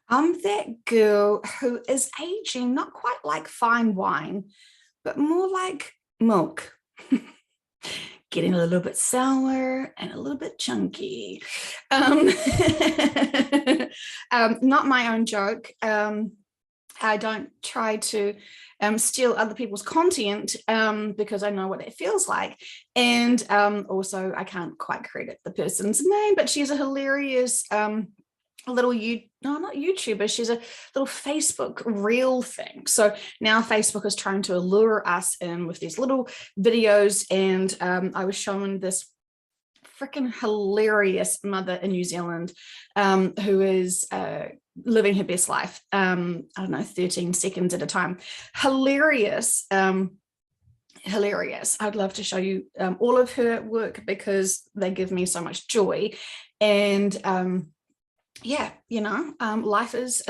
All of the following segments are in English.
I'm that girl who is aging not quite like fine wine, but more like milk, getting a little bit sour and a little bit chunky. Um, not my own joke. I don't try to steal other people's content because I know what it feels like. And also, I can't quite credit the person's name, but she's a hilarious little no, not YouTuber, she's a little Facebook reel thing. So now Facebook is trying to allure us in with these little videos, and I was shown this freaking hilarious mother in New Zealand who is living her best life. I don't know, 13 seconds at a time. Hilarious. Hilarious. I'd love to show you all of her work because they give me so much joy. And yeah, life is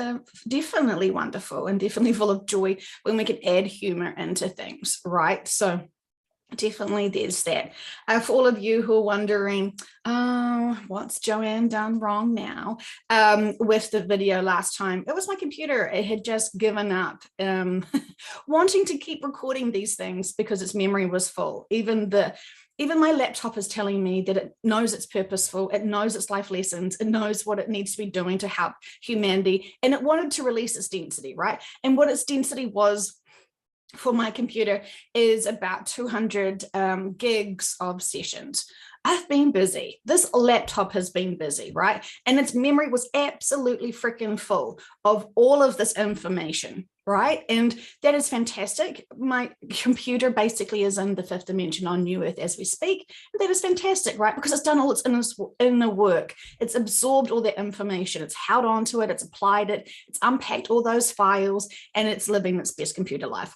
definitely wonderful and definitely full of joy when we can add humor into things, right? So definitely there's that. For all of you who are wondering, oh, what's Joanne done wrong now with the video last time? It was my computer. It had just given up wanting to keep recording these things because its memory was full. Even my laptop is telling me that it knows it's purposeful, it knows its life lessons, it knows what it needs to be doing to help humanity, and it wanted to release its density, right? And what its density was for my computer is about 200 gigs of sessions. I've been busy. This laptop has been busy, right? And its memory was absolutely freaking full of all of this information, right? And that is fantastic. My computer basically is in the fifth dimension on New Earth as we speak. And that is fantastic, right? Because it's done all its inner work. It's absorbed all that information. It's held onto it. It's applied it. It's unpacked all those files, and it's living its best computer life.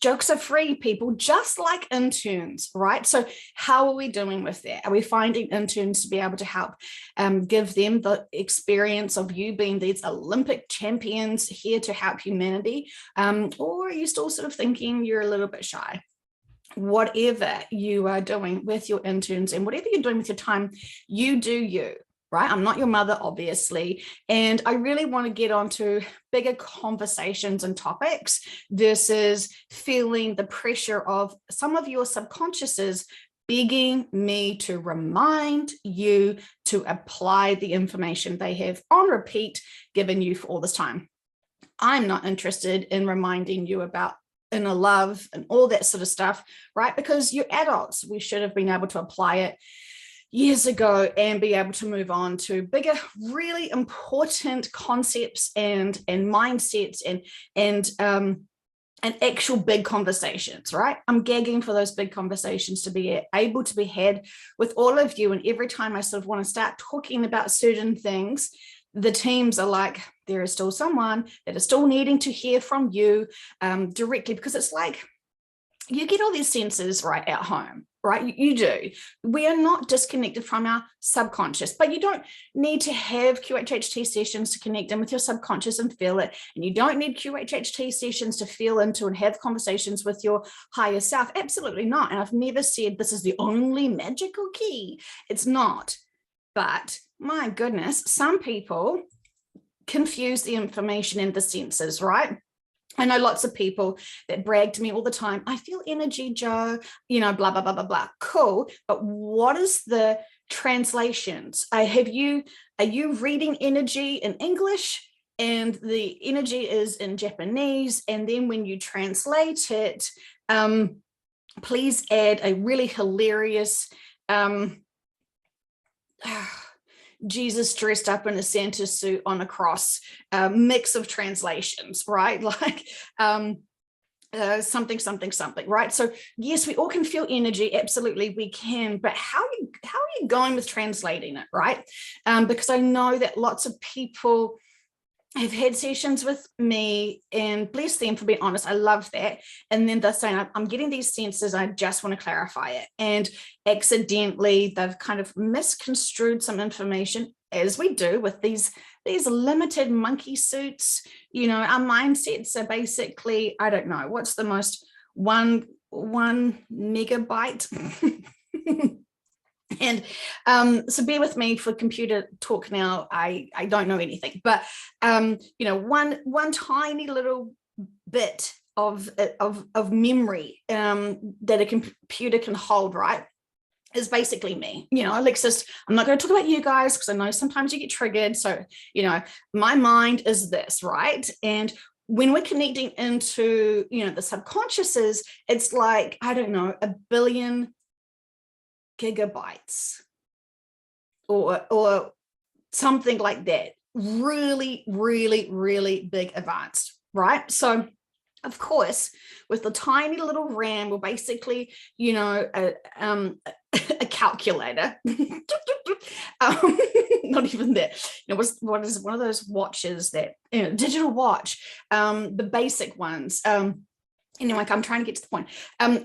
Jokes are free, people, just like interns, right? So how are we doing with that? Are we finding interns to be able to help give them the experience of you being these Olympic champions here to help humanity? Or are you still sort of thinking you're a little bit shy? Whatever you are doing with your interns and whatever you're doing with your time, you do you. Right? I'm not your mother, obviously. And I really want to get onto bigger conversations and topics versus feeling the pressure of some of your subconsciouses begging me to remind you to apply the information they have on repeat given you for all this time. I'm not interested in reminding you about inner love and all that sort of stuff, right? Because you're adults. We should have been able to apply it years ago and be able to move on to bigger, really important concepts and mindsets and actual big conversations, right? I'm gagging for those big conversations to be able to be had with all of you. And every time I sort of want to start talking about certain things, the teams are like, there is still someone that is still needing to hear from you directly, because it's like, you get all these senses right at home, right? You do. We are not disconnected from our subconscious, but you don't need to have QHHT sessions to connect in with your subconscious and feel it. And you don't need QHHT sessions to feel into and have conversations with your higher self. Absolutely not. And I've never said this is the only magical key. It's not. But my goodness, some people confuse the information and the senses, right? I know lots of people that brag to me all the time. I feel energy, Joe, blah, blah, blah, blah, blah. Cool. But what is the translations? Are you reading energy in English and the energy is in Japanese? And then when you translate it, please add a really hilarious Jesus dressed up in a Santa suit on a cross, mix of translations, right? Like something, right? So yes, we all can feel energy. Absolutely, we can. But how are you going with translating it, right? Because I know that lots of people have had sessions with me, and bless them for being honest. I love that. And then they're saying, I'm getting these senses. I just want to clarify it. And accidentally, they've kind of misconstrued some information, as we do with these limited monkey suits. Our mindsets are basically, I don't know, what's the most one megabyte? And so bear with me for computer talk now. I don't know anything, but one tiny little bit of memory that a computer can hold, right, is basically me. Alexis, I'm not going to talk about you guys because I know sometimes you get triggered. So, my mind is this, right? And when we're connecting into, the subconsciouses, it's like, I don't know, 1 billion gigabytes or something like that. Really, really, really big advanced, right? So of course, with the tiny little RAM, or basically, a calculator, not even that, what is one of those watches that, digital watch, the basic ones, anyway, I'm trying to get to the point.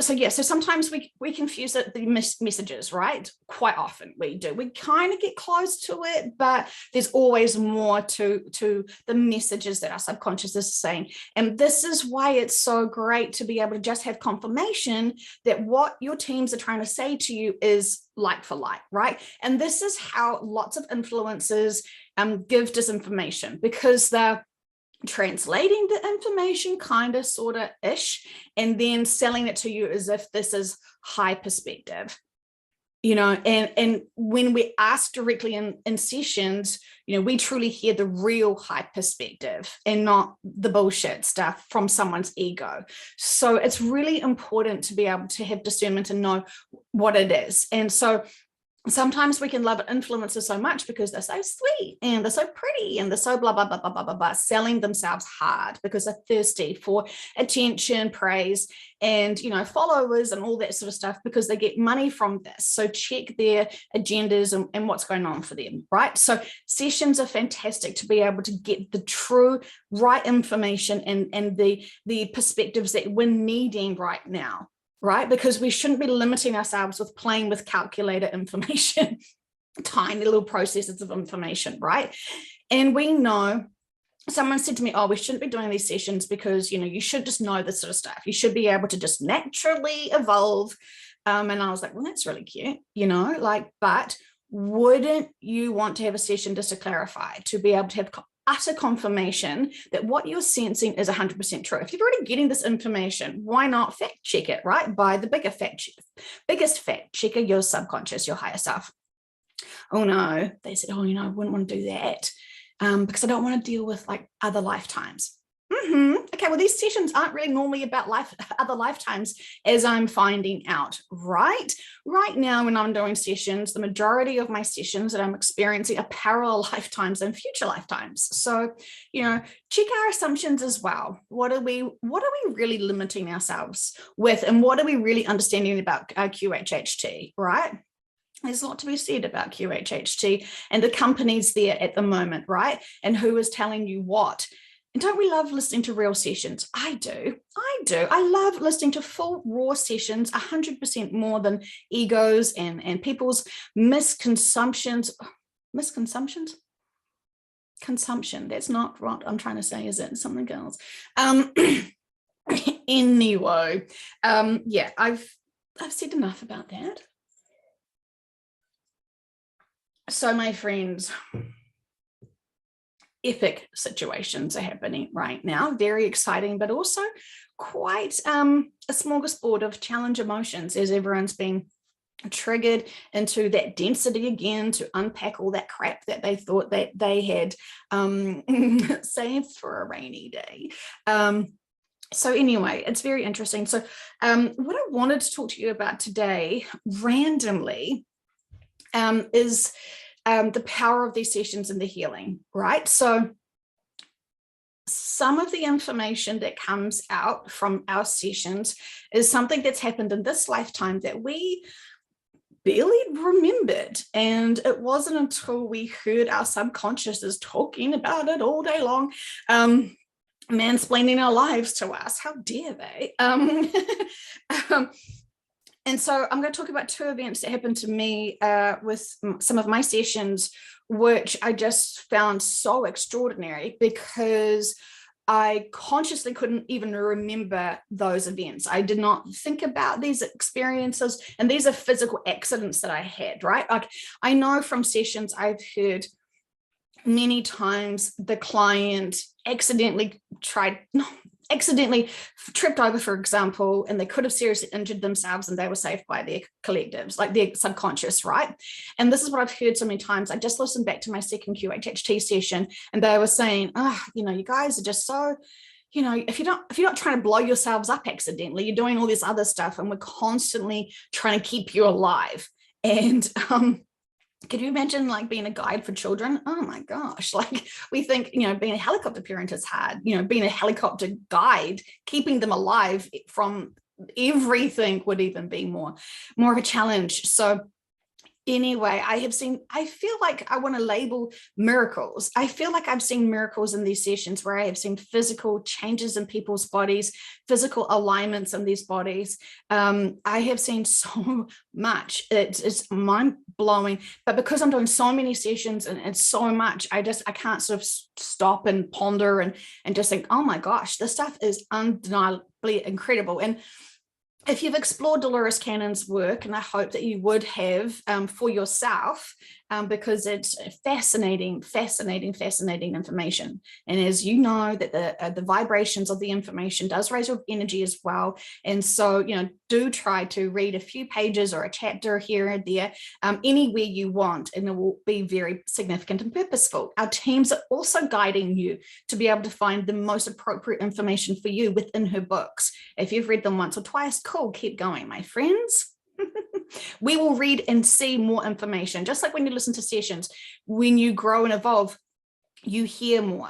So sometimes we confuse the messages, right? Quite often we do. We kind of get close to it, but there's always more to the messages that our subconscious is saying. And this is why it's so great to be able to just have confirmation that what your teams are trying to say to you is like for like, right? And this is how lots of influencers give disinformation, because they're translating the information kind of sort of ish and then selling it to you as if this is high perspective, and when we ask directly in sessions, we truly hear the real high perspective and not the bullshit stuff from someone's ego. So it's really important to be able to have discernment and know what it is. And so sometimes we can love influencers so much because they're so sweet and they're so pretty and they're so blah, blah, blah, blah, blah, blah, blah, selling themselves hard because they're thirsty for attention, praise, and, followers and all that sort of stuff because they get money from this. So check their agendas and what's going on for them, right? So sessions are fantastic to be able to get the true right information and the perspectives that we're needing right now. Right? Because we shouldn't be limiting ourselves with playing with calculator information, tiny little processes of information, right? And we know, someone said to me, oh, we shouldn't be doing these sessions because, you should just know this sort of stuff. You should be able to just naturally evolve. And I was like, well, that's really cute, but wouldn't you want to have a session just to clarify, to be able to have utter confirmation that what you're sensing is 100% true? If you're already getting this information, why not fact check it, right? By the biggest fact checker, your subconscious, your higher self. Oh no, they said, oh, I wouldn't want to do that because I don't want to deal with like other lifetimes. Okay, well, these sessions aren't really normally about other lifetimes, as I'm finding out, right? Right now, when I'm doing sessions, the majority of my sessions that I'm experiencing are parallel lifetimes and future lifetimes. So, check our assumptions as well. What are we really limiting ourselves with, and what are we really understanding about QHHT, right? There's a lot to be said about QHHT and the companies there at the moment, right? And who is telling you what. And don't we love listening to real sessions? I do. I love listening to full raw sessions 100% more than egos and people's misconsumptions. Misconsumptions? Consumption. That's not what I'm trying to say, is it? Something else. Anyway, I've said enough about that. So my friends, epic situations are happening right now. Very exciting, but also quite a smorgasbord of challenge emotions as everyone's being triggered into that density again to unpack all that crap that they thought that they had saved for a rainy day. So anyway, it's very interesting. So what I wanted to talk to you about today randomly is the power of these sessions and the healing, right? So some of the information that comes out from our sessions is something that's happened in this lifetime that we barely remembered. And it wasn't until we heard our subconsciouses talking about it all day long, mansplaining our lives to us. How dare they? And so I'm going to talk about 2 events that happened to me with some of my sessions, which I just found so extraordinary because I consciously couldn't even remember those events. I did not think about these experiences, and these are physical accidents that I had, right? Like, I know from sessions I've heard many times the client accidentally tripped over, for example, and they could have seriously injured themselves, and they were saved by their collectives, like their subconscious, right? And this is what I've heard so many times. I just listened back to my second QHHT session, and they were saying, you guys are just so, if you're not trying to blow yourselves up accidentally, you're doing all this other stuff, and we're constantly trying to keep you alive. And could you imagine like being a guide for children? Oh my gosh. Like, we think, being a helicopter parent is hard, being a helicopter guide, keeping them alive from everything would even be more of a challenge. So anyway, I feel like I want to label miracles. I feel like I've seen miracles in these sessions where I have seen physical changes in people's bodies, physical alignments in these bodies. I have seen so much. It's mind blowing, but because I'm doing so many sessions and it's so much, I can't sort of stop and ponder and just think, oh my gosh, this stuff is undeniably incredible. And if you've explored Dolores Cannon's work, and I hope that you would have for yourself, because it's fascinating information. And as you know, that the vibrations of the information does raise your energy as well. And so, do try to read a few pages or a chapter here and there, anywhere you want, and it will be very significant and purposeful. Our teams are also guiding you to be able to find the most appropriate information for you within her books. If you've read them once or twice, cool, keep going, my friends. We will read and see more information. Just like when you listen to sessions, when you grow and evolve, you hear more.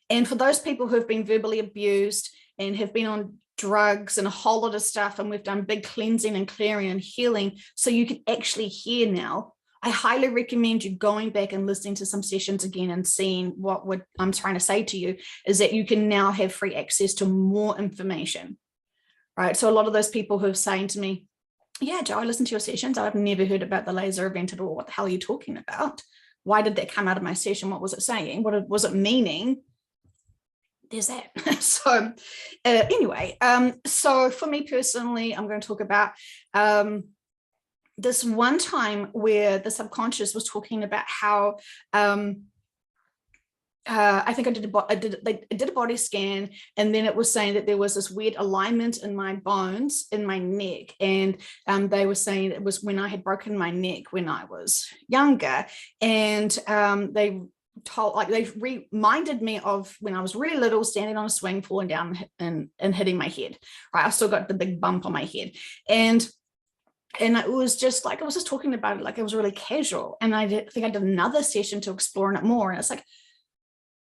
And for those people who have been verbally abused and have been on drugs and a whole lot of stuff, and we've done big cleansing and clearing and healing, so you can actually hear now, I highly recommend you going back and listening to some sessions again and seeing what I'm trying to say to you is that you can now have free access to more information, right? So a lot of those people who are saying to me, yeah, Joe, I listened to your sessions. I've never heard about the laser event at all. What the hell are you talking about? Why did that come out of my session? What was it saying? What was it meaning? There's that. So anyway, so for me personally, I'm going to talk about this one time where the subconscious was talking about how I think I did a body scan, and then it was saying that there was this weird alignment in my bones in my neck, and they were saying it was when I had broken my neck when I was younger, and they reminded me of when I was really little, standing on a swing, falling down and hitting my head. Right, I still got the big bump on my head, and it was just like, I was just talking about it like it was really casual, and I think I did another session to explore it more, and it's like,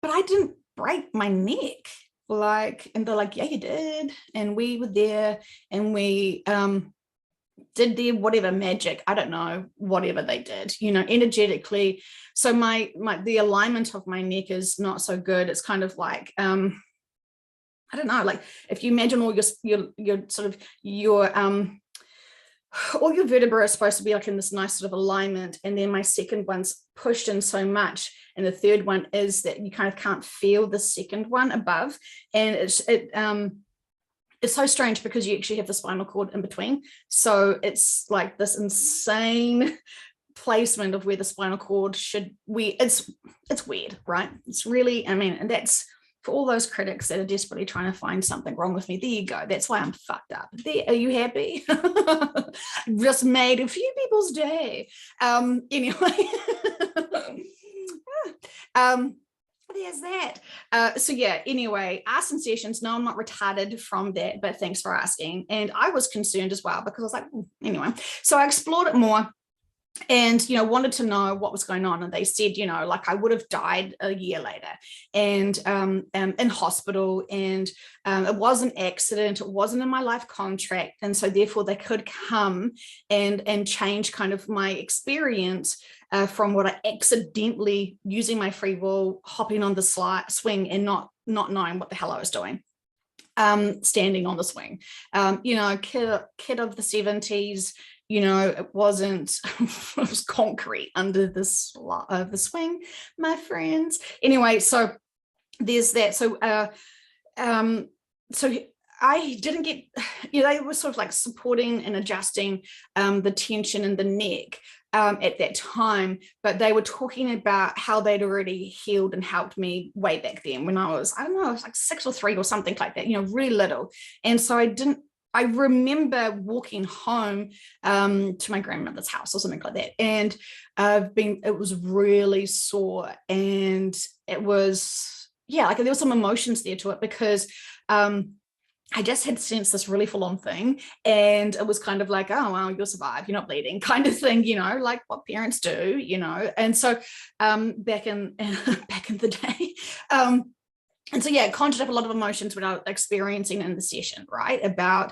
but I didn't break my neck. And they're like, yeah, you did. And we were there, and we did their whatever magic. I don't know, whatever they did, energetically. So the alignment of my neck is not so good. It's kind of like, I don't know, like if you imagine all your sort of all your vertebrae are supposed to be like in this nice sort of alignment, and then my second one's pushed in so much, and the third one is that you kind of can't feel the second one above, and it's so strange because you actually have the spinal cord in between, so it's like this insane placement of where the spinal cord should be. It's weird, right? It's really, and that's for all those critics that are desperately trying to find something wrong with me. There you go. That's why I'm fucked up. There, are you happy? Just made a few people's day. Anyway, there's that. So yeah, anyway, arson sessions. No, I'm not retarded from that, but thanks for asking. And I was concerned as well, because I was like, anyway, so I explored it more, and wanted to know what was going on, and they said, like I would have died a year later, and in hospital, and it was an accident, it wasn't in my life contract, and so therefore they could come and change kind of my experience from what I accidentally, using my free will, hopping on the swing and not knowing what the hell I was doing, standing on the swing, kid of the 70s. It wasn't, it was concrete under the swing, my friends. Anyway, so there's that. So so I didn't get, they were sort of like supporting and adjusting the tension in the neck at that time, but they were talking about how they'd already healed and helped me way back then when I was, I don't know, I was like 6 or 3 or something like that, really little. And so I remember walking home to my grandmother's house or something like that. And it was really sore, and it was, like there were some emotions there to it, because I just had sensed this really full on thing, and it was kind of like, oh, well, you'll survive, you're not bleeding, kind of thing, like what parents do, and so back in the day, and so, it conjured up a lot of emotions when I was experiencing in the session, right? About,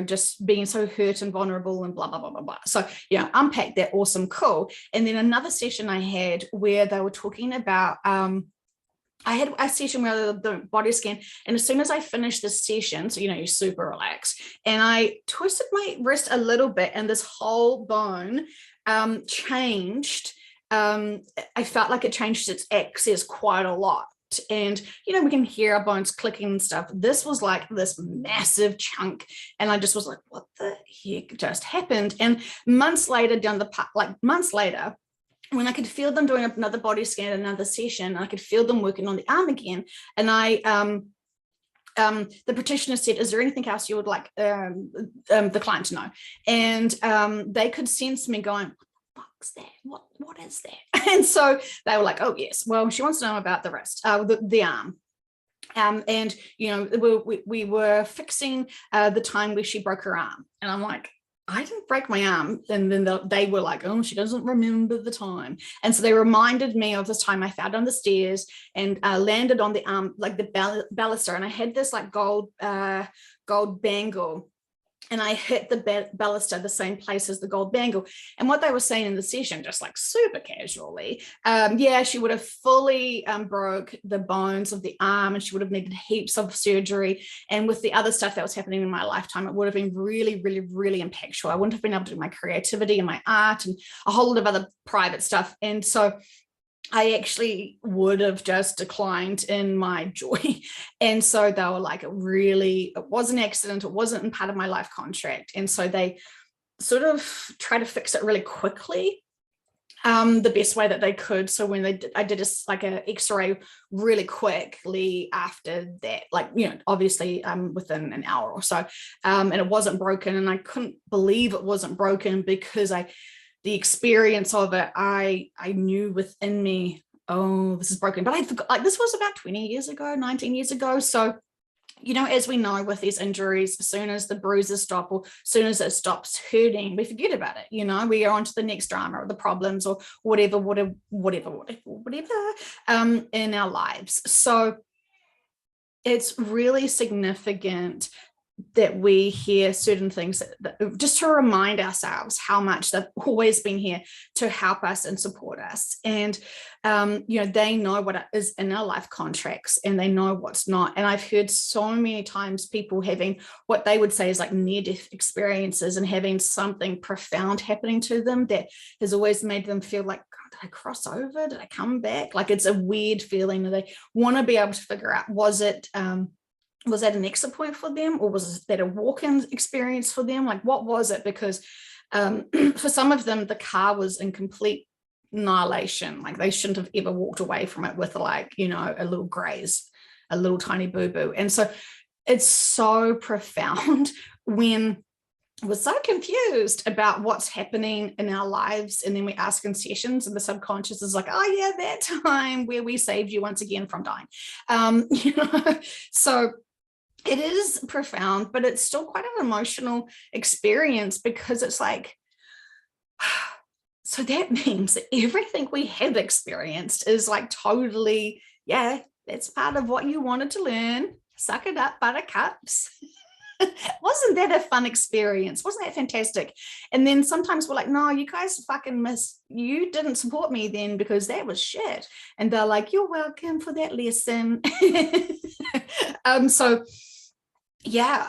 just being so hurt and vulnerable and blah, blah, blah, blah, blah. So, unpack that, awesome, cool. And then another session I had where they were talking about, I had a session where the body scan, and as soon as I finished the session, so, you're super relaxed, and I twisted my wrist a little bit, and this whole bone changed. I felt like it changed its axis quite a lot. And, we can hear our bones clicking and stuff. This was like this massive chunk. And I just was like, what the heck just happened? And months later, when I could feel them doing another body scan, another session, I could feel them working on the arm again. And the practitioner said, is there anything else you would like the client to know? And they could sense me going, that? What is that? And so they were like, oh yes, well, she wants to know about the wrist, the arm. And we were fixing the time where she broke her arm, and I'm like, I didn't break my arm. And then they were like, oh, she doesn't remember the time. And so they reminded me of this time I fell down the stairs and landed on the arm, like the baluster, and I had this like gold bangle, and I hit the baluster the same place as the gold bangle. And what they were saying in the session, just like super casually, she would have fully broke the bones of the arm, and she would have needed heaps of surgery. And with the other stuff that was happening in my lifetime, it would have been really, really, really impactful. I wouldn't have been able to do my creativity and my art and a whole lot of other private stuff. And so I actually would have just declined in my joy. And so they were like, it was an accident. It wasn't part of my life contract. And so they sort of try to fix it really quickly, the best way that they could. So when I did an X-ray really quickly after that, obviously within an hour or so, and it wasn't broken. And I couldn't believe it wasn't broken, because the experience of it, I knew within me, oh, this is broken. But I forgot, this was about 20 years ago, 19 years ago. So, as we know with these injuries, as soon as the bruises stop, or as soon as it stops hurting, we forget about it. We are on to the next drama or the problems or whatever in our lives. So it's really significant that we hear certain things just to remind ourselves how much they've always been here to help us and support us. And, they know what is in our life contracts, and they know what's not. And I've heard so many times people having what they would say is like near-death experiences, and having something profound happening to them that has always made them feel like, God, did I cross over? Did I come back? Like, it's a weird feeling that they want to be able to figure out, was that an exit point for them, or was that a walk-in experience for them? Like, what was it? Because for some of them, the car was in complete annihilation. Like, they shouldn't have ever walked away from it with a little graze, a little tiny boo-boo. And so it's so profound when we're so confused about what's happening in our lives, and then we ask in sessions, and the subconscious is like, oh yeah, that time where we saved you once again from dying. So it is profound, but it's still quite an emotional experience, because it's like, so that means that everything we have experienced is like totally, that's part of what you wanted to learn. Suck it up, buttercups. Wasn't that a fun experience? Wasn't that fantastic? And then sometimes we're like, no, you guys fucking you didn't support me then, because that was shit. And they're like, you're welcome for that lesson. So yeah,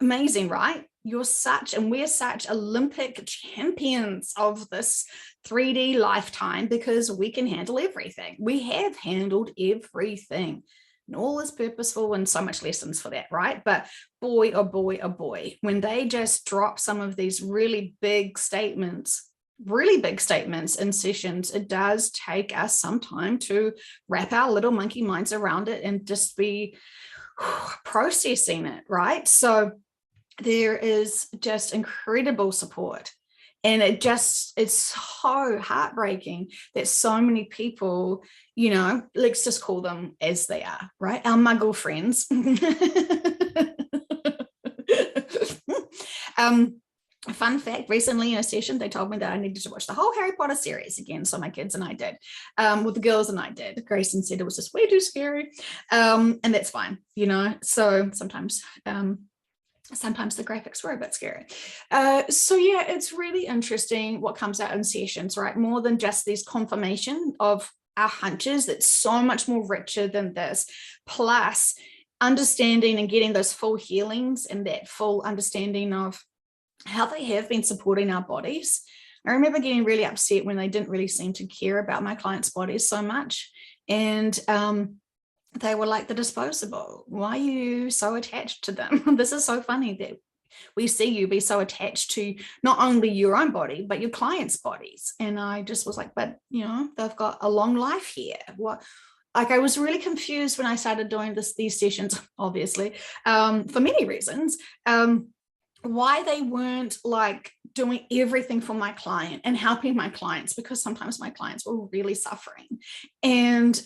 amazing, right? We're such Olympic champions of this 3D lifetime, because we can handle everything. We have handled everything. and all is purposeful and so much lessons for that, right? But boy, oh boy, oh boy, when they just drop some of these really big statements in sessions, it does take us some time to wrap our little monkey minds around it and just be processing it, right? So there is just incredible support. And it's so heartbreaking that so many people, you know, let's just call them as they are, right? Our muggle friends. Fun fact, recently in a session, they told me that I needed to watch the whole Harry Potter series again. So my kids and I did, well, the girls and I did. Grayson said it was just way too scary. And that's fine, you know, so sometimes the graphics were a bit scary. So yeah, it's really interesting what comes out in sessions, right? More than just this confirmation of our hunches, that's so much more richer than this, plus understanding and getting those full healings and that full understanding of how they have been supporting our bodies. I remember getting really upset when they didn't really seem to care about my clients' bodies so much. And they were like, the disposable. Why are you so attached to them? This is so funny that we see you be so attached to not only your own body, but your clients' bodies. And I just was like, but you know, they've got a long life here. What? Like, I was really confused when I started doing these sessions, obviously, for many reasons, why they weren't like doing everything for my client and helping my clients, because sometimes my clients were really suffering. And,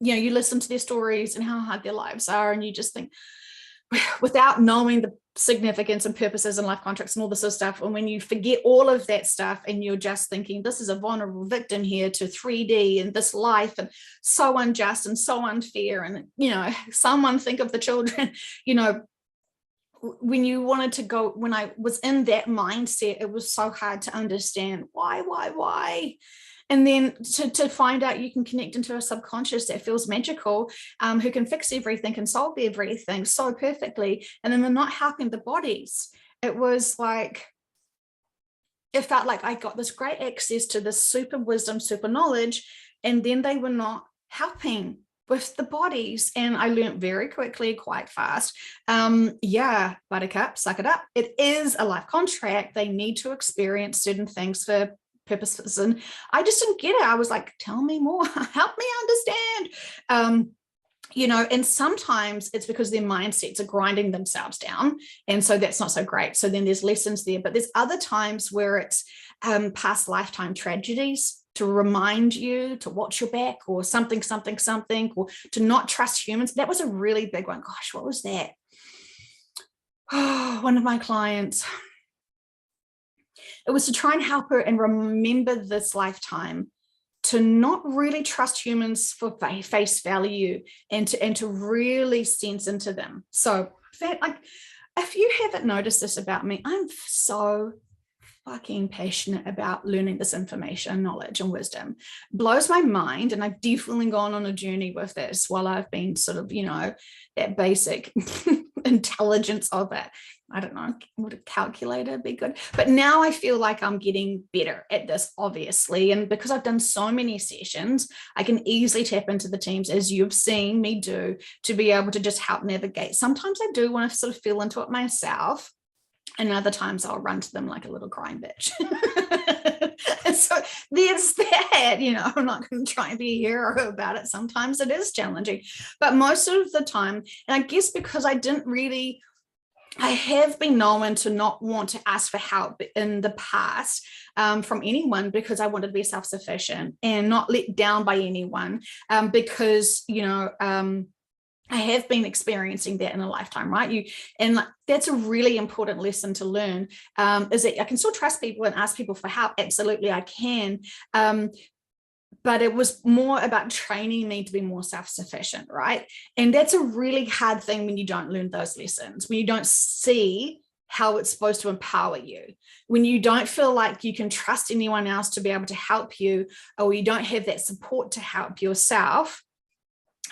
you know, you listen to their stories and how hard their lives are, and you just think, without knowing the significance and purposes and life contracts and all this sort of stuff, and when you forget all of that stuff and you're just thinking, this is a vulnerable victim here to 3D and this life, and so unjust and so unfair, and, you know, someone think of the children, you know, when you wanted to go, when I was in that mindset, it was so hard to understand why. And then to find out you can connect into a subconscious that feels magical, who can fix everything, can solve everything so perfectly. And then they're not helping the bodies. It was like, it felt like I got this great access to this super wisdom, super knowledge, and then they were not helping with the bodies. And I learned very quickly, quite fast. Yeah, buttercup, suck it up. It is a life contract. They need to experience certain things for purposes. And I just didn't get it. I was like, tell me more, help me understand. You know, and sometimes it's because their mindsets are grinding themselves down. And so that's not so great. So then there's lessons there, but there's other times where it's past lifetime tragedies to remind you to watch your back, or something, or to not trust humans. That was a really big one. Gosh, what was that? Oh, one of my clients, it was to try and help her and remember this lifetime to not really trust humans for face value, and to really sense into them. So like, if you haven't noticed this about me, I'm so fucking passionate about learning this information, knowledge and wisdom. Blows my mind. And I've definitely gone on a journey with this while I've been sort of, you know, that basic intelligence of it. I don't know, would a calculator be good? But now I feel like I'm getting better at this, obviously. And because I've done so many sessions, I can easily tap into the teams, as you've seen me do, to be able to just help navigate. Sometimes I do want to sort of feel into it myself. And other times I'll run to them like a little crying bitch. So there's that, you know, I'm not going to try and be a hero about it. Sometimes it is challenging, but most of the time, and I guess because I have been known to not want to ask for help in the past from anyone, because I wanted to be self-sufficient and not let down by anyone, because, you know, I have been experiencing that in a lifetime, right? And that's a really important lesson to learn, is that I can still trust people and ask people for help. Absolutely, I can. But it was more about training me to be more self-sufficient, right? And that's a really hard thing when you don't learn those lessons, when you don't see how it's supposed to empower you, when you don't feel like you can trust anyone else to be able to help you, or you don't have that support to help yourself.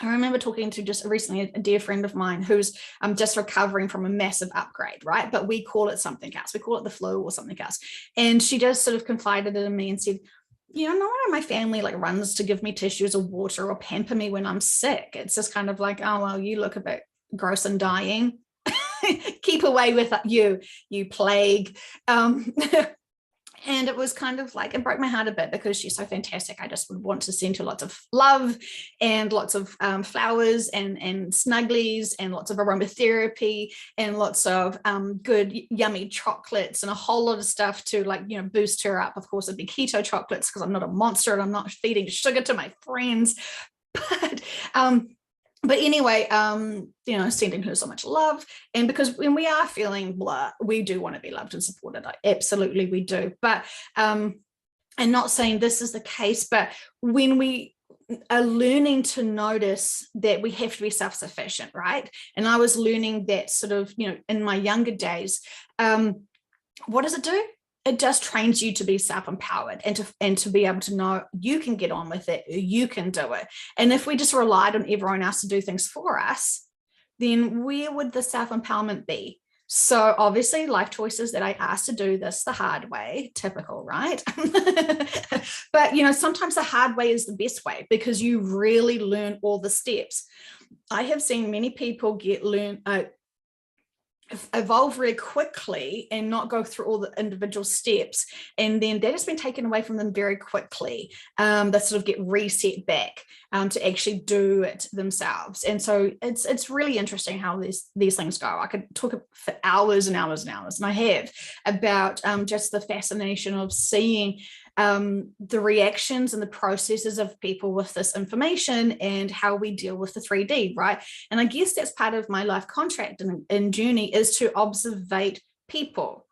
I remember talking to just recently a dear friend of mine who's just recovering from a massive upgrade, right? But we call it something else. We call it the flu or something else. And she just sort of confided in me and said, you know, no one in my family like runs to give me tissues or water or pamper me when I'm sick. It's just kind of like, oh, well, you look a bit gross and dying. Keep away with you, you plague. And it was kind of like, it broke my heart a bit because she's so fantastic. I just would want to send her lots of love and lots of flowers and snugglies and lots of aromatherapy and lots of good, yummy chocolates and a whole lot of stuff to, like, you know, boost her up. Of course, it'd be keto chocolates because I'm not a monster and I'm not feeding sugar to my friends. But anyway, you know, sending her so much love. And because when we are feeling blah, we do want to be loved and supported. Absolutely, we do. But and not saying this is the case, but when we are learning to notice that we have to be self-sufficient, right? And I was learning that sort of, you know, in my younger days, what does it do? It just trains you to be self-empowered and to be able to know you can get on with it, you can do it. And if we just relied on everyone else to do things for us, then where would the self-empowerment be? So obviously life choices that I asked to do this the hard way, typical, right? But, you know, sometimes the hard way is the best way because you really learn all the steps. I have seen many people evolve very quickly and not go through all the individual steps, and then that has been taken away from them very quickly. They sort of get reset back to actually do it themselves. And so it's really interesting how these things go. I could talk for hours and hours and hours, and I have, about just the fascination of seeing the reactions and the processes of people with this information and how we deal with the 3D, right? And I guess that's part of my life contract and journey, is to observate people.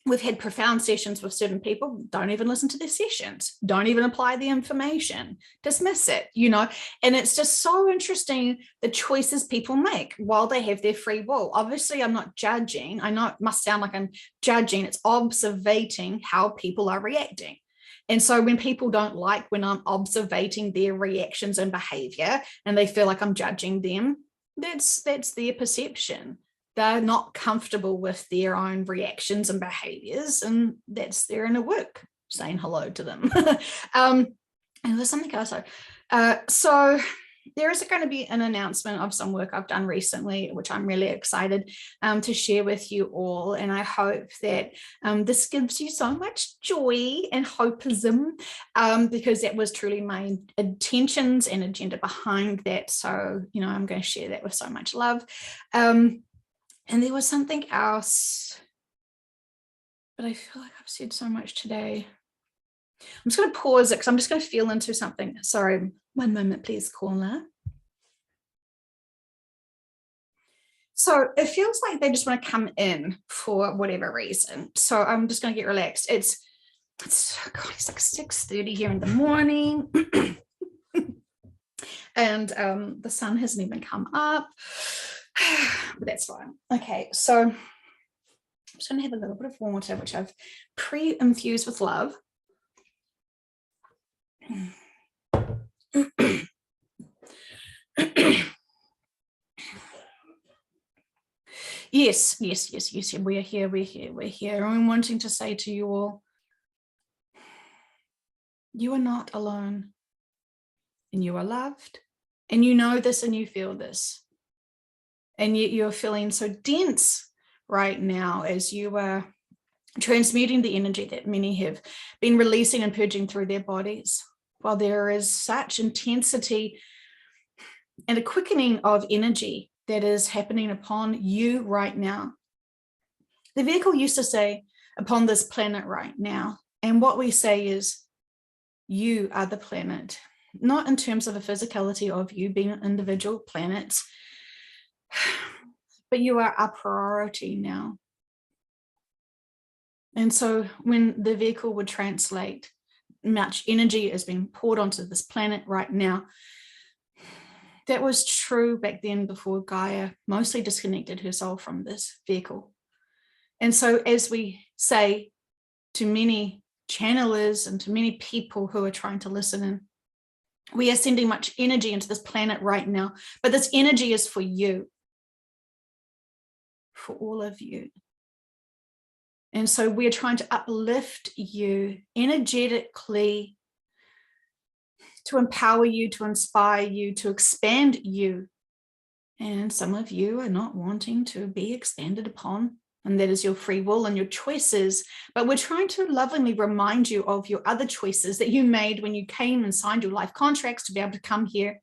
We've had profound sessions with certain people, don't even listen to their sessions, don't even apply the information, dismiss it, you know. And it's just so interesting the choices people make while they have their free will. Obviously, I'm not judging. I know it must sound like I'm judging. It's observating how people are reacting. And so when people don't like when I'm observating their reactions and behavior and they feel like I'm judging them, that's their perception. They're not comfortable with their own reactions and behaviors, and that's their inner work saying hello to them. And there's something else. So there is going to be an announcement of some work I've done recently, which I'm really excited to share with you all. And I hope that this gives you so much joy and hopeism, because that was truly my intentions and agenda behind that. So, you know, I'm going to share that with so much love. And there was something else, but I feel like I've said so much today. I'm just going to pause it because I'm just going to feel into something. Sorry, one moment, please, caller. So it feels like they just want to come in for whatever reason. So I'm just going to get relaxed. It's God, it's like 6:30 here in the morning. And the sun hasn't even come up. But that's fine. Okay, so I'm just going to have a little bit of water, which I've pre-infused with love. Yes, we're here. I'm wanting to say to you all, you are not alone, and you are loved, and you know this and you feel this. And yet you're feeling so dense right now as you are transmuting the energy that many have been releasing and purging through their bodies. While there is such intensity and a quickening of energy that is happening upon you right now. The vehicle used to say, upon this planet right now. And what we say is, you are the planet, not in terms of a physicality of you being an individual planet, but you are our priority now. And so when the vehicle would translate, much energy is being poured onto this planet right now. That was true back then before Gaia mostly disconnected her soul from this vehicle. And so as we say to many channelers and to many people who are trying to listen in, we are sending much energy into this planet right now, but this energy is for you, for all of you. And so we're trying to uplift you energetically, to empower you, to inspire you, to expand you. And some of you are not wanting to be expanded upon, and that is your free will and your choices. But we're trying to lovingly remind you of your other choices that you made when you came and signed your life contracts to be able to come here.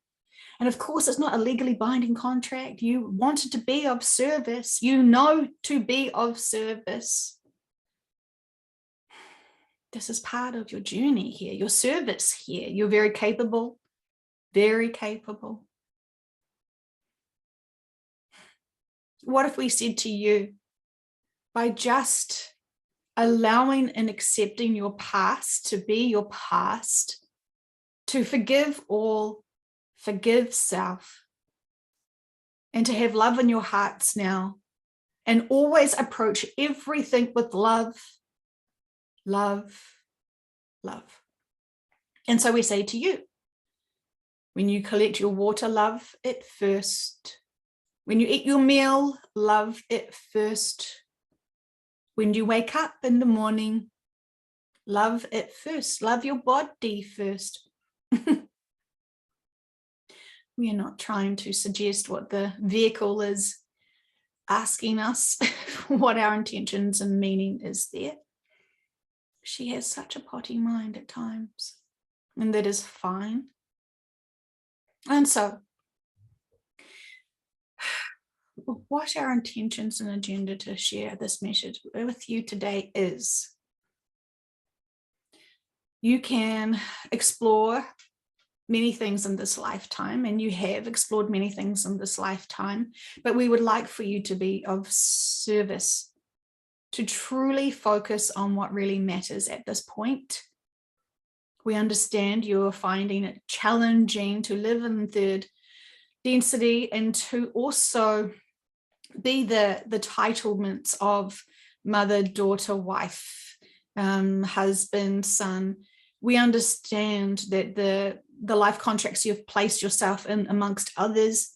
And of course, it's not a legally binding contract. You wanted to be of service. You know to be of service. This is part of your journey here, your service here. You're very capable, very capable. What if we said to you, by just allowing and accepting your past to be your past, to forgive all, forgive self, and to have love in your hearts now, and always approach everything with love, love, love. And so we say to you, when you collect your water, love it first. When you eat your meal, love it first. When you wake up in the morning, love it first. Love your body first. We are not trying to suggest what the vehicle is asking us, what our intentions and meaning is there. She has such a potty mind at times, and that is fine. And so, what our intentions and agenda to share this message with you today is, you can explore many things in this lifetime, and you have explored many things in this lifetime, but we would like for you to be of service, to truly focus on what really matters at this point. We understand you're finding it challenging to live in third density and to also be the titlements of mother, daughter, wife, husband, son. We understand that the life contracts you've placed yourself in amongst others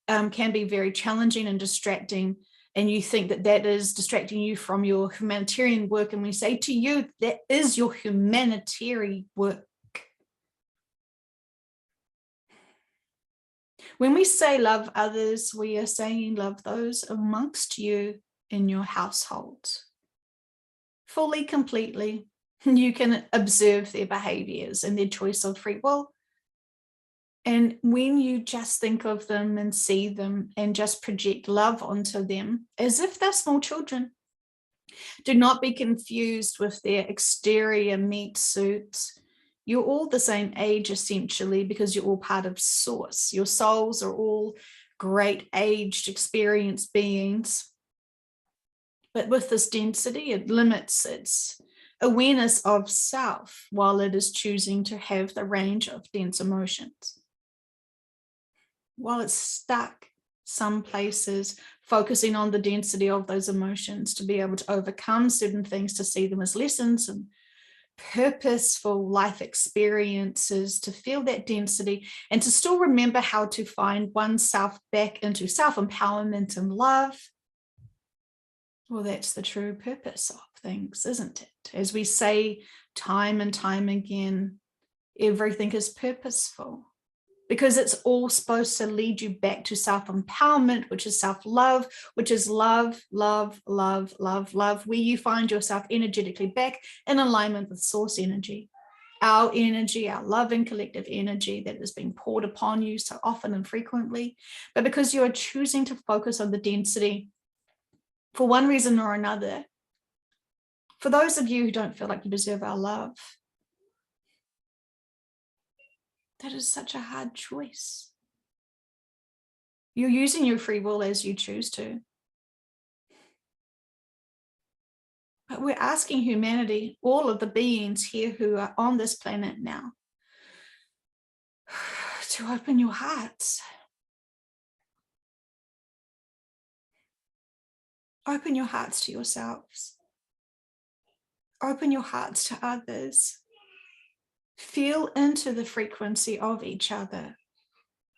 can be very challenging and distracting, and you think that that is distracting you from your humanitarian work, and we say to you, that is your humanitarian work. When we say love others, we are saying love those amongst you in your household. Fully, completely. You can observe their behaviors and their choice of free will. And when you just think of them and see them and just project love onto them as if they're small children, do not be confused with their exterior meat suits. You're all the same age, essentially, because you're all part of Source. Your souls are all great, aged, experienced beings. But with this density, it limits its awareness of self while it is choosing to have the range of dense emotions. While it's stuck some places, focusing on the density of those emotions to be able to overcome certain things, to see them as lessons and purposeful life experiences, to feel that density and to still remember how to find oneself back into self-empowerment and love. Well, that's the true purpose of things, isn't it? As we say time and time again, everything is purposeful because it's all supposed to lead you back to self-empowerment, which is self-love, which is love, love, love, love, love, where you find yourself energetically back in alignment with source energy, our energy, our loving collective energy that is being poured upon you so often and frequently. But because you are choosing to focus on the density for one reason or another, for those of you who don't feel like you deserve our love, that is such a hard choice. You're using your free will as you choose to. But we're asking humanity, all of the beings here who are on this planet now, to open your hearts. Open your hearts to yourselves. Open your hearts to others. Feel into the frequency of each other.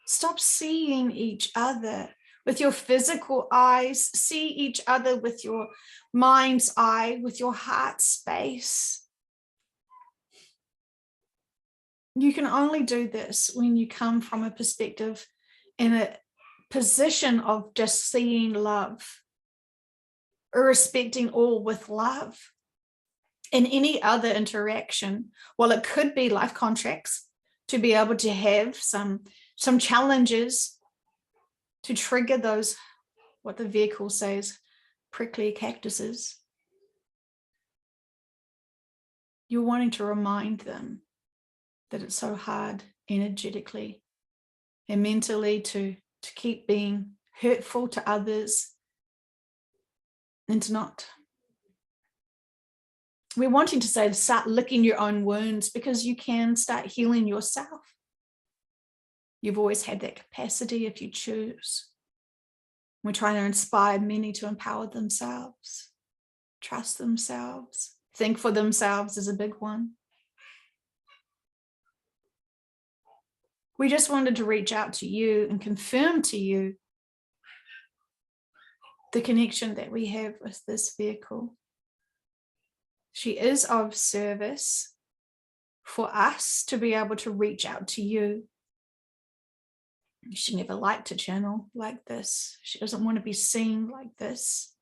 Stop seeing each other with your physical eyes, see each other with your mind's eye, with your heart space. You can only do this when you come from a perspective in a position of just seeing love, or respecting all with love. In any other interaction, well, it could be life contracts, to be able to have some challenges to trigger those, what the vehicle says, prickly cactuses. You're wanting to remind them that it's so hard energetically and mentally to keep being hurtful to others and to not. We're wanting to say to start licking your own wounds, because you can start healing yourself. You've always had that capacity if you choose. We're trying to inspire many to empower themselves, trust themselves, think for themselves is a big one. We just wanted to reach out to you and confirm to you the connection that we have with this vehicle. She is of service for us to be able to reach out to you. She never liked to channel like this. She doesn't want to be seen like this.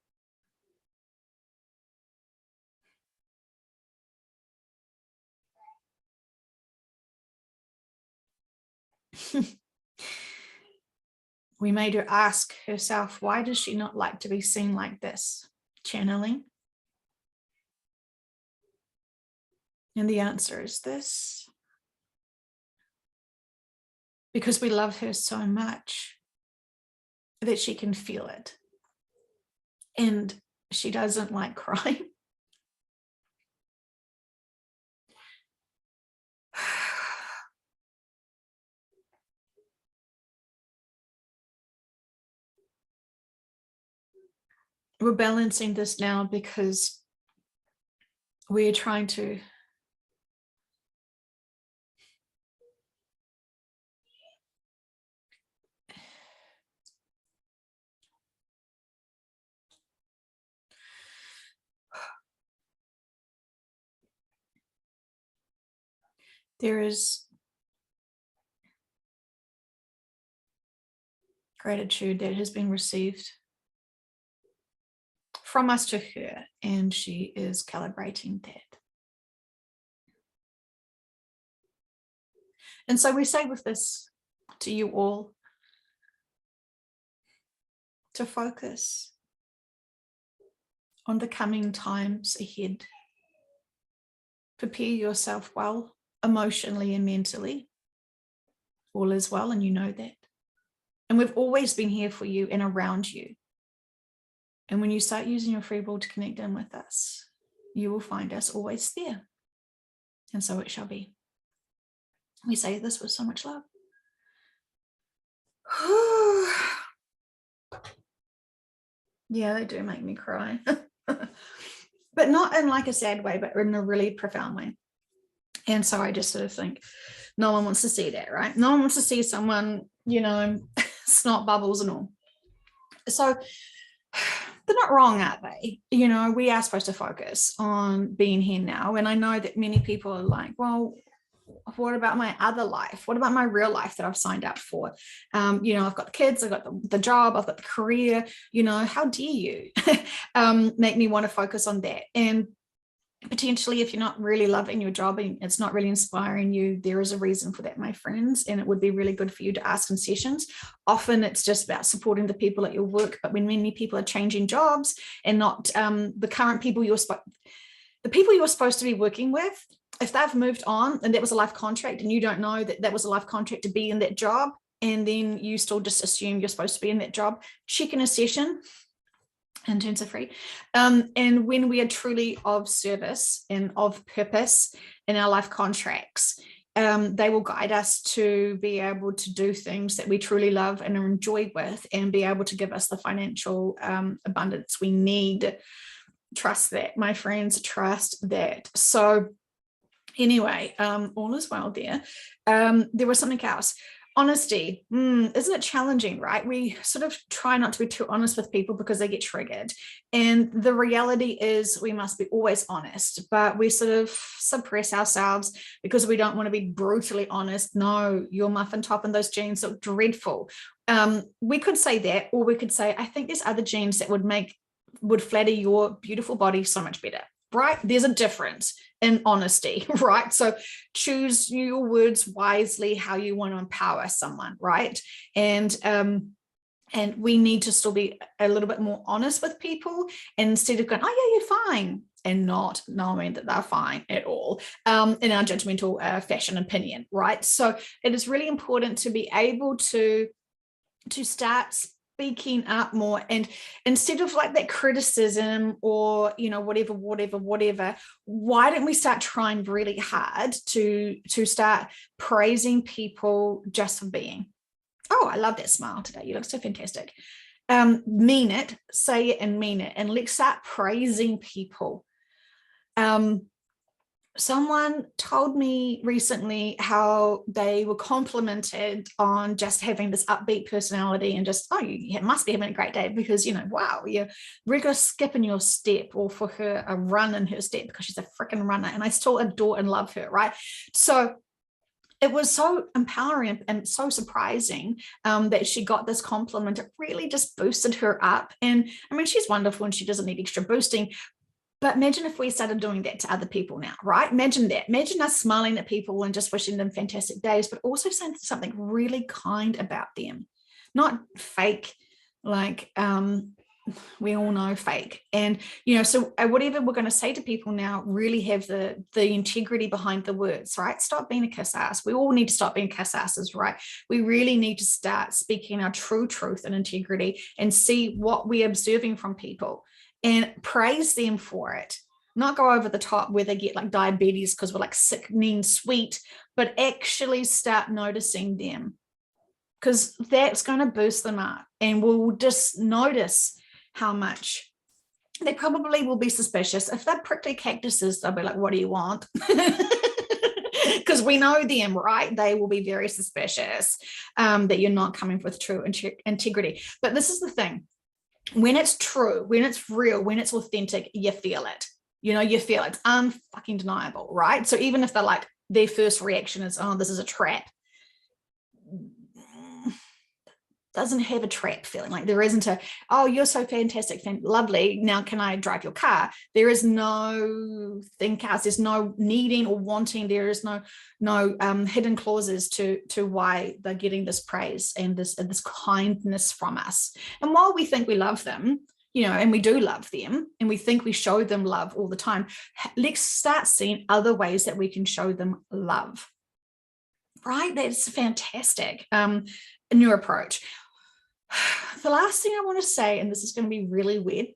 We made her ask herself, why does she not like to be seen like this? Channeling. And the answer is this: because we love her so much that she can feel it. And she doesn't like crying. We're balancing this now because we're trying to there is gratitude that has been received from us to her, and she is calibrating that. And so we say with this to you all to focus on the coming times ahead. Prepare yourself well, emotionally and mentally. All is well, and you know that. And we've always been here for you and around you. And when you start using your free will to connect in with us, you will find us always there. And so it shall be. We say this with so much love. Yeah, they do make me cry. But not in like a sad way, but in a really profound way. And so I just sort of think, no one wants to see that, right? No one wants to see someone, you know, snot bubbles and all. So they're not wrong, are they? You know, we are supposed to focus on being here now. And I know that many people are like, well, what about my other life? What about my real life that I've signed up for? You know, I've got the kids, I've got the job, I've got the career, you know, how dare you make me want to focus on that? And potentially, if you're not really loving your job and it's not really inspiring you, there is a reason for that, my friends, and it would be really good for you to ask in sessions. Often it's just about supporting the people at your work, but when many people are changing jobs and not the current people the people you're supposed to be working with, if they've moved on and that was a life contract and you don't know that that was a life contract to be in that job, and then you still just assume you're supposed to be in that job, check in a session. Interns are free. And when we are truly of service and of purpose in our life contracts, they will guide us to be able to do things that we truly love and enjoy with, and be able to give us the financial abundance we need. Trust that, my friends, trust that. So anyway, all is well there. There was something else. Honesty, isn't it challenging, right? We sort of try not to be too honest with people because they get triggered. And the reality is we must be always honest, but we sort of suppress ourselves because we don't want to be brutally honest. No, your muffin top and those jeans look dreadful. We could say that, or we could say, I think there's other jeans that would flatter your beautiful body so much better, right? There's a difference in honesty, right? So choose your words wisely, how you want to empower someone, right? And we need to still be a little bit more honest with people instead of going, oh yeah, you're fine, and not knowing that they're fine at all, in our judgmental fashion opinion, right? So it is really important to be able to start speaking up more, and instead of like that criticism or whatever, why don't we start trying really hard to start praising people just for being, oh, I love that smile today, you look so fantastic. Mean it, say it and mean it, and let's start praising people. Someone told me recently how they were complimented on just having this upbeat personality and just, oh, you must be having a great day because, wow, you're regular skip in your step, or for her, a run in her step because she's a freaking runner. And I still adore and love her, right? So it was so empowering and so surprising that she got this compliment. It really just boosted her up. And I mean, she's wonderful and she doesn't need extra boosting. But imagine if we started doing that to other people now, right? Imagine that. Imagine us smiling at people and just wishing them fantastic days, but also saying something really kind about them, not fake, like we all know fake. And, so whatever we're going to say to people now, really have the integrity behind the words, right? Stop being a kiss ass. We all need to stop being kiss asses, right? We really need to start speaking our true truth and integrity and see what we're observing from people and praise them for it. Not go over the top where they get like diabetes because we're like sickening sweet, but actually start noticing them, because that's going to boost them up, and we'll just notice how much they probably will be suspicious. If they're prickly cactuses, they'll be like, what do you want? Because we know them, right? They will be very suspicious that you're not coming with true integrity. But this is the thing. When it's true, when it's real, when it's authentic, you feel it. You feel it. It's unfucking deniable, right? So even if they're like, their first reaction is, oh, this is a trap, doesn't have a trap feeling. Like there isn't a, oh, you're so fantastic, lovely, now can I drive your car? There is no think us, there's no needing or wanting, there is no hidden clauses to why they're getting this praise and this kindness from us. And while we think we love them, and we do love them, and we think we show them love all the time, let's start seeing other ways that we can show them love, right? That's fantastic. A new approach. The last thing I want to say, and this is going to be really weird,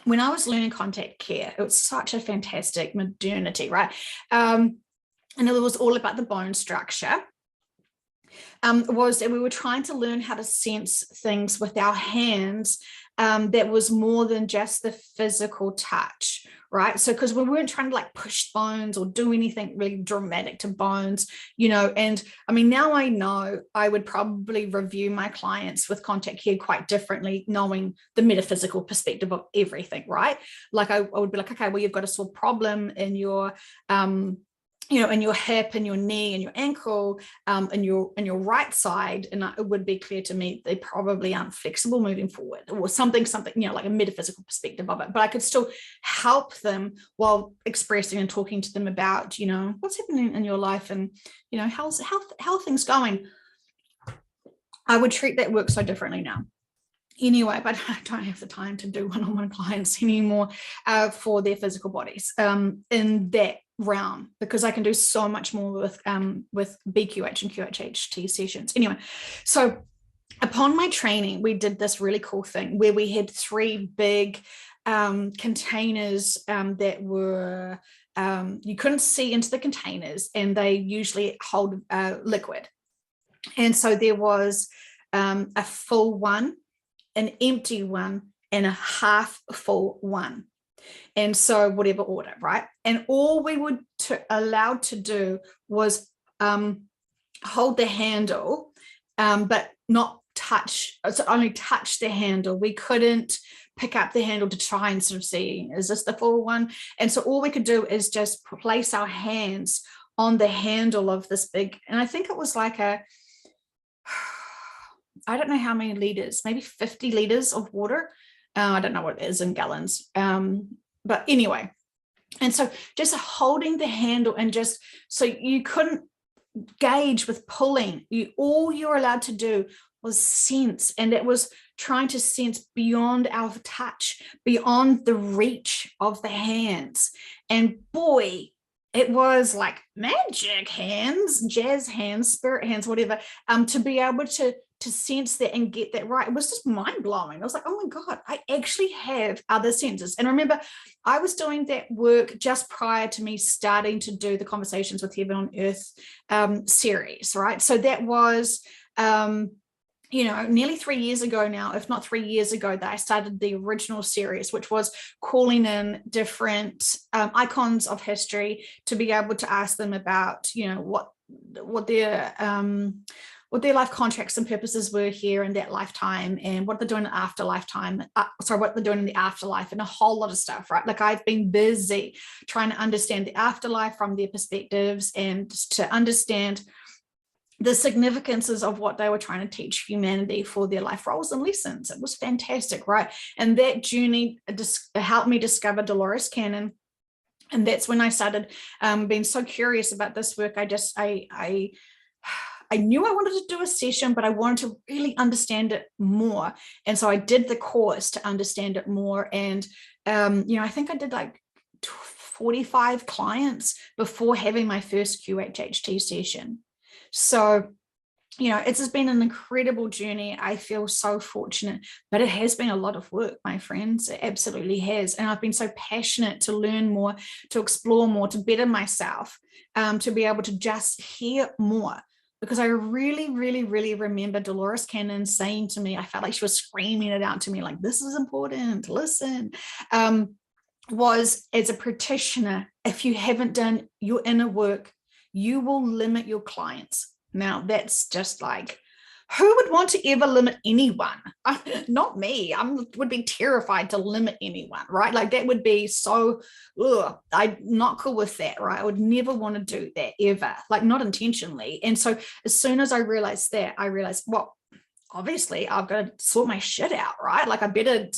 when I was learning contact care, it was such a fantastic modernity, right? And it was all about the bone structure. Was that we were trying to learn how to sense things with our hands that was more than just the physical touch, right? So because we weren't trying to like push bones or do anything really dramatic to bones, and I mean, now I know I would probably review my clients with contact care quite differently, knowing the metaphysical perspective of everything, right? Like I would be like, okay, well, you've got a sore problem in your in your hip and your knee and your ankle and your right side, and it would be clear to me they probably aren't flexible moving forward, or something like a metaphysical perspective of it. But I could still help them while expressing and talking to them about what's happening in your life and how are things going. I would treat that work so differently now. Anyway, but I don't have the time to do one-on-one clients anymore for their physical bodies in that realm, because I can do so much more with BQH and QHHT sessions. Anyway, so upon my training, we did this really cool thing where we had 3 big containers that were, you couldn't see into the containers, and they usually hold liquid. And so there was a full one, an empty one, and a half full one. And so whatever order, right? And all we were allowed to do was hold the handle but not touch, so only touch the handle. We couldn't pick up the handle to try and sort of see, is this the full one? And so all we could do is just place our hands on the handle of this big, and I think it was like a, I don't know how many liters, maybe 50 liters of water. I don't know what it is in gallons. But anyway, and so just holding the handle, and just, so you couldn't gauge with pulling, all you're allowed to do was sense, and it was trying to sense beyond our touch, beyond the reach of the hands. And boy, it was like magic hands, jazz hands, spirit hands, whatever, to be able to sense that and get that right. It was just mind-blowing. I was like, oh my God, I actually have other senses. And remember, I was doing that work just prior to me starting to do the Conversations with Heaven on Earth series, right? So that was, you know, nearly 3 years ago now, if not 3 years ago, that I started the original series, which was calling in different icons of history to be able to ask them about, you know, what their life contracts and purposes were here in that lifetime, and what they're doing in the afterlife time, what they're doing in the afterlife, and a whole lot of stuff, right? Like, I've been busy trying to understand the afterlife from their perspectives, and to understand the significances of what they were trying to teach humanity for their life roles and lessons. It was fantastic, right? And that journey helped me discover Dolores Cannon. And that's when I started being so curious about this work. I knew I wanted to do a session, but I wanted to really understand it more. And so I did the course to understand it more. And, you know, I think I did like 45 clients before having my first QHHT session. So, you know, it's just been an incredible journey. I feel so fortunate, but it has been a lot of work, my friends. It absolutely has. And I've been so passionate to learn more, to explore more, to better myself, to be able to just hear more. Because I really, really, really remember Dolores Cannon saying to me, I felt like she was screaming it out to me, like, this is important, listen, was, as a practitioner, if you haven't done your inner work, you will limit your clients. Now, that's just like, who would want to ever limit anyone? Not me. I would be terrified to limit anyone, right? Like, that would be so, I'm not cool with that, right? I would never want to do that ever, like, not intentionally. And so as soon as I realized that, I realized, well, obviously I've got to sort my shit out, right? Like, I better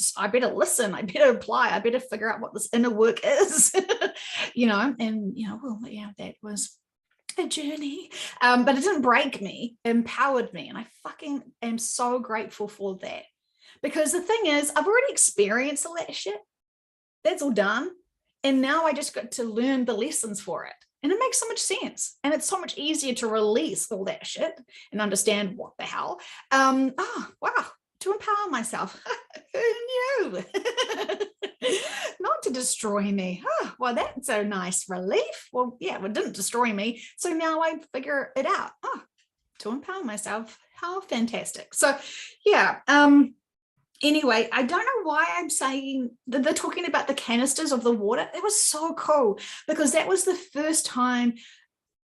listen, I better apply, I better figure out what this inner work is, you know. And, you know, well, yeah, that was a journey, but it didn't break me, it empowered me. And I fucking am so grateful for that, because the thing is, I've already experienced all that shit. That's all done. And now I just got to learn the lessons for it. And it makes so much sense. And it's so much easier to release all that shit and understand what the hell. Oh, wow. To empower myself. Who knew? Not to destroy me. Oh, well, that's a nice relief. Well, yeah, it didn't destroy me. So now I figure it out. Oh, to empower myself. How fantastic. So yeah. Anyway, I don't know why I'm saying that they're talking about the canisters of the water. It was so cool, because that was the first time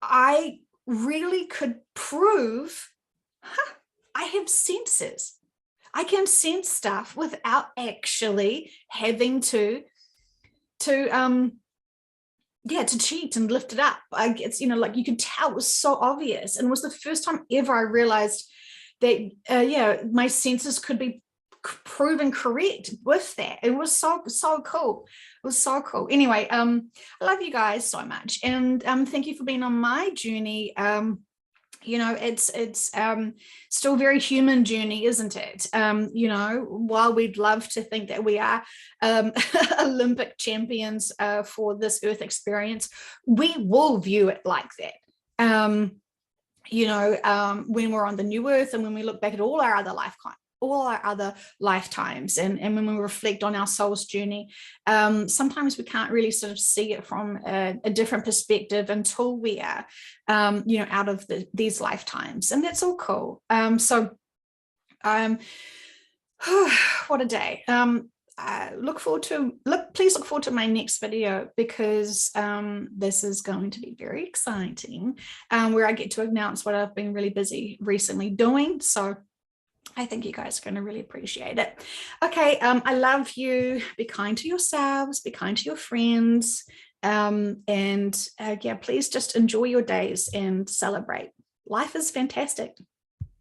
I really could prove, I have senses. I can sense stuff without actually having to cheat and lift it up. It's, you know, like, you could tell it was so obvious. And it was the first time ever I realized that, my senses could be proven correct with that. It was so cool. It was so cool. Anyway, I love you guys so much. And thank you for being on my journey. You know, it's still a very human journey, isn't it? You know, while we'd love to think that we are Olympic champions for this Earth experience, we will view it like that. You know, when we're on the new Earth, and when we look back at all our other lifetimes, and when we reflect on our soul's journey, sometimes we can't really sort of see it from a different perspective until we are, you know, out of these lifetimes, and that's all cool. What a day. please look forward to my next video, because this is going to be very exciting, where I get to announce what I've been really busy recently doing. So I think you guys are going to really appreciate it. Okay, I love you. Be kind to yourselves, be kind to your friends, and yeah, please just enjoy your days and celebrate. Life is fantastic.